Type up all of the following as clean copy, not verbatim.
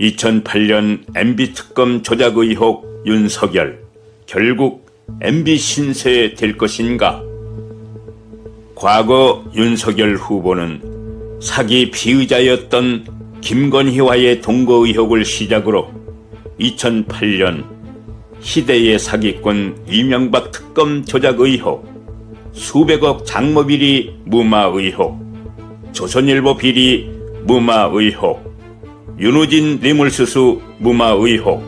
2008년 MB 특검 조작 의혹 윤석열, 결국 MB 신세 될 것인가? 과거 윤석열 후보는 사기 피의자였던 김건희와의 동거 의혹을 시작으로 2008년 희대의 사기꾼 이명박 특검 조작 의혹, 수백억 장모비리 무마 의혹, 조선일보 비리 무마 의혹, 윤우진 뇌물수수 무마 의혹,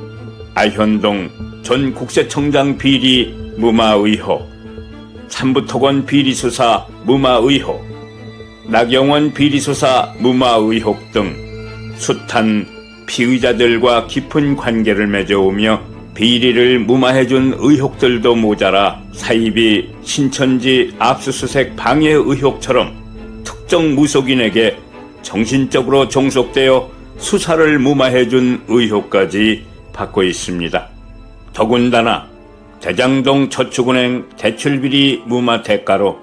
아현동 전 국세청장 비리 무마 의혹, 삼부토건 비리수사 무마 의혹, 나경원 비리수사 무마 의혹 등 숱한 피의자들과 깊은 관계를 맺어오며 비리를 무마해준 의혹들도 모자라 사이비 신천지 압수수색 방해 의혹처럼 특정 무속인에게 정신적으로 종속되어 수사를 무마해준 의혹까지 받고 있습니다. 더군다나 대장동 저축은행 대출비리 무마 대가로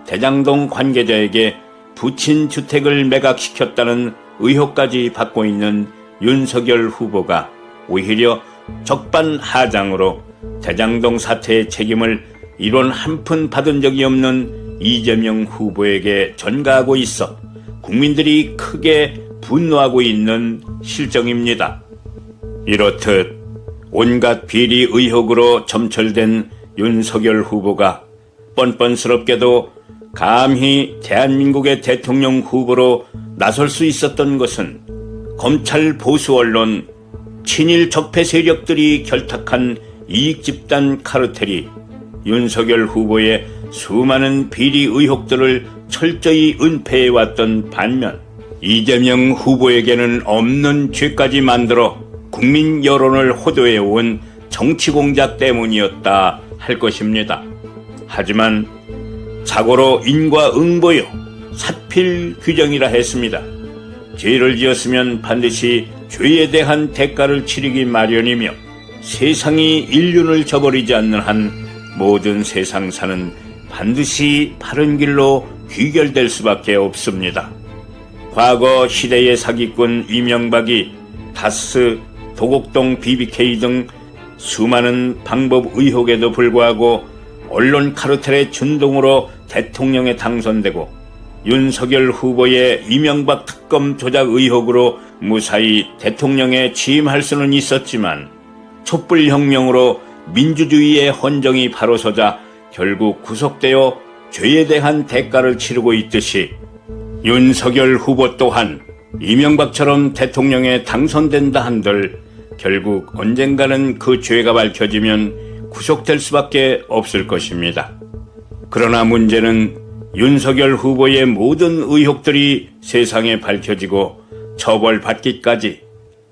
대장동 관계자에게 부친 주택을 매각시켰다는 의혹까지 받고 있는 윤석열 후보가 오히려 적반하장으로 대장동 사태의 책임을 이론 한 푼 받은 적이 없는 이재명 후보에게 전가하고 있어 국민들이 크게 분노하고 있는 실정입니다. 이렇듯 온갖 비리 의혹으로 점철된 윤석열 후보가 뻔뻔스럽게도 감히 대한민국의 대통령 후보로 나설 수 있었던 것은 검찰 보수 언론, 친일 적폐 세력들이 결탁한 이익집단 카르텔이 윤석열 후보의 수많은 비리 의혹들을 철저히 은폐해왔던 반면 이재명 후보에게는 없는 죄까지 만들어 국민 여론을 호도해온 정치공작 때문이었다 할 것입니다. 하지만 자고로 인과응보요 사필 규정이라 했습니다. 죄를 지었으면 반드시 죄에 대한 대가를 치르기 마련이며 세상이 인륜을 저버리지 않는 한 모든 세상사는 반드시 바른 길로 귀결될 수밖에 없습니다. 과거 시대의 사기꾼 이명박이 다스, 도곡동 BBK 등 수많은 방법 의혹에도 불구하고 언론 카르텔의 준동으로 대통령에 당선되고 윤석열 후보의 이명박 특검 조작 의혹으로 무사히 대통령에 취임할 수는 있었지만 촛불혁명으로 민주주의의 헌정이 바로 서자 결국 구속되어 죄에 대한 대가를 치르고 있듯이 윤석열 후보 또한 이명박처럼 대통령에 당선된다 한들 결국 언젠가는 그 죄가 밝혀지면 구속될 수밖에 없을 것입니다. 그러나 문제는 윤석열 후보의 모든 의혹들이 세상에 밝혀지고 처벌받기까지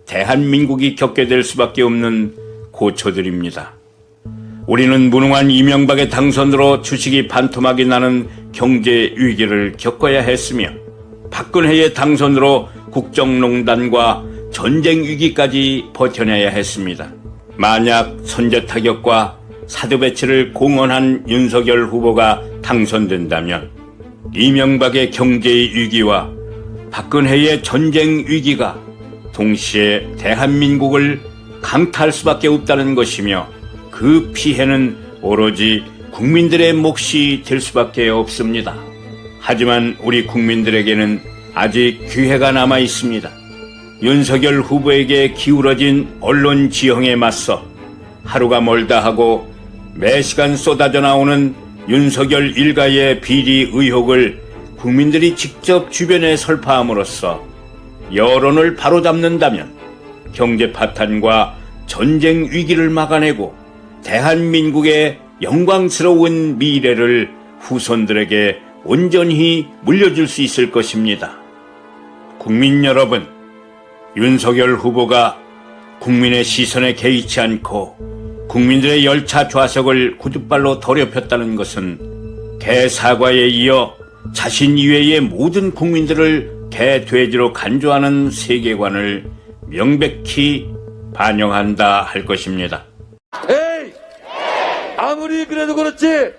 대한민국이 겪게 될 수밖에 없는 고초들입니다. 우리는 무능한 이명박의 당선으로 주식이 반토막이 나는 경제 위기를 겪어야 했으며 박근혜의 당선으로 국정농단과 전쟁 위기까지 버텨내야 했습니다. 만약 선제 타격과 사드 배치를 공언한 윤석열 후보가 당선된다면 이명박의 경제의 위기와 박근혜의 전쟁 위기가 동시에 대한민국을 강타할 수밖에 없다는 것이며 그 피해는 오로지 국민들의 몫이 될 수밖에 없습니다. 하지만 우리 국민들에게는 아직 기회가 남아 있습니다. 윤석열 후보에게 기울어진 언론 지형에 맞서 하루가 멀다 하고 매시간 쏟아져 나오는 윤석열 일가의 비리 의혹을 국민들이 직접 주변에 설파함으로써 여론을 바로잡는다면 경제 파탄과 전쟁 위기를 막아내고 대한민국의 영광스러운 미래를 후손들에게 온전히 물려줄 수 있을 것입니다. 국민 여러분, 윤석열 후보가 국민의 시선에 개의치 않고 국민들의 열차 좌석을 구둣발로 더럽혔다는 것은 개사과에 이어 자신 이외의 모든 국민들을 개돼지로 간주하는 세계관을 명백히 반영한다 할 것입니다. 에이! 아무리 그래도 그렇지!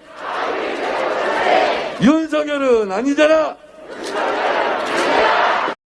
윤석열은 아니잖아!